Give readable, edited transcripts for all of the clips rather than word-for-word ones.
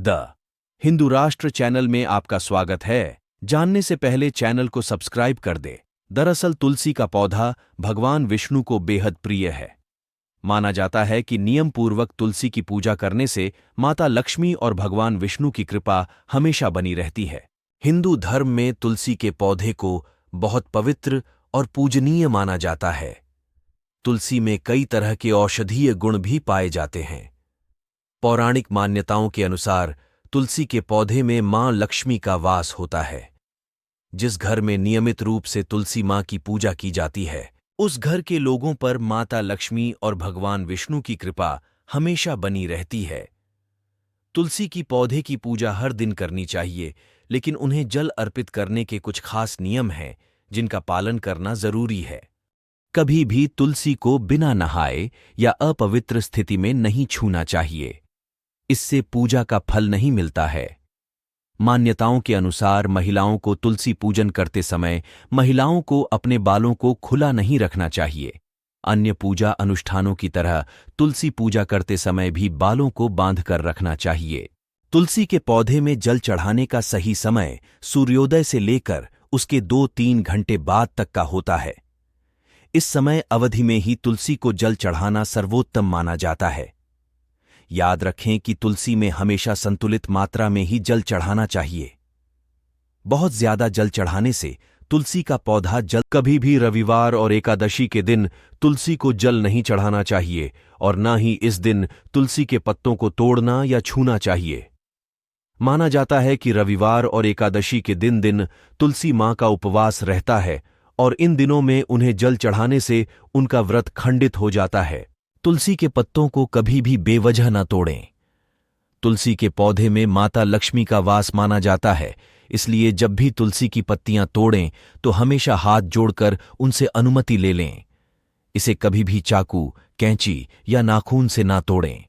The Hindu राष्ट्र channel में आपका स्वागत है। जानने से पहले चैनल को सब्सक्राइब कर दे। दरअसल तुलसी का पौधा भगवान विष्णु को बेहद प्रिय है। माना जाता है कि नियम पूर्वक तुलसी की पूजा करने से माता लक्ष्मी और भगवान विष्णु की कृपा हमेशा बनी रहती है। हिंदू धर्म में तुलसी के पौधे को बहुत पवित्र और पूजनीय माना जाता है। तुलसी में कई तरह के औषधीय गुण भी पाए जाते हैं। पौराणिक मान्यताओं के अनुसार तुलसी के पौधे में मां लक्ष्मी का वास होता है। जिस घर में नियमित रूप से तुलसी मां की पूजा की जाती है, उस घर के लोगों पर माता लक्ष्मी और भगवान विष्णु की कृपा हमेशा बनी रहती है। तुलसी की पौधे की पूजा हर दिन करनी चाहिए, लेकिन उन्हें जल अर्पित करने के कुछ खास नियम हैं जिनका पालन करना जरूरी है। कभी भी तुलसी को बिना नहाए या अपवित्र स्थिति में नहीं छूना चाहिए। इससे पूजा का फल नहीं मिलता है। मान्यताओं के अनुसार महिलाओं को तुलसी पूजन करते समय महिलाओं को अपने बालों को खुला नहीं रखना चाहिए। अन्य पूजा अनुष्ठानों की तरह तुलसी पूजा करते समय भी बालों को बांधकर रखना चाहिए। तुलसी के पौधे में जल चढ़ाने का सही समय सूर्योदय से लेकर उसके 2-3 घंटे बाद तक का होता है। इस समय अवधि में ही तुलसी को जल चढ़ाना सर्वोत्तम माना जाता है। याद रखें कि तुलसी में हमेशा संतुलित मात्रा में ही जल चढ़ाना चाहिए। बहुत ज्यादा जल चढ़ाने से तुलसी का पौधा जल कभी भी रविवार और एकादशी के दिन तुलसी को जल नहीं चढ़ाना चाहिए और न ही इस दिन तुलसी के पत्तों को तोड़ना या छूना चाहिए। माना जाता है कि रविवार और एकादशी के दिन तुलसी मां का उपवास रहता है और इन दिनों में उन्हें जल चढ़ाने से उनका व्रत खंडित हो जाता है। तुलसी के पत्तों को कभी भी बेवजह न तोड़ें। तुलसी के पौधे में माता लक्ष्मी का वास माना जाता है, इसलिए जब भी तुलसी की पत्तियां तोड़ें तो हमेशा हाथ जोड़कर उनसे अनुमति ले लें। इसे कभी भी चाकू, कैंची या नाखून से ना तोड़ें।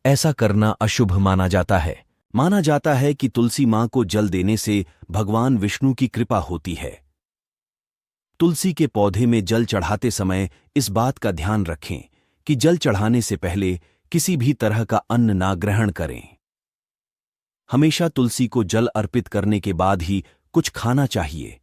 ऐसा करना अशुभ माना जाता है। माना जाता है कि तुलसी मां को जल देने से भगवान विष्णु की कृपा होती है। तुलसी के पौधे में जल चढ़ाते समय इस बात का ध्यान रखें कि जल चढ़ाने से पहले किसी भी तरह का अन्न ना ग्रहण करें। हमेशा तुलसी को जल अर्पित करने के बाद ही कुछ खाना चाहिए।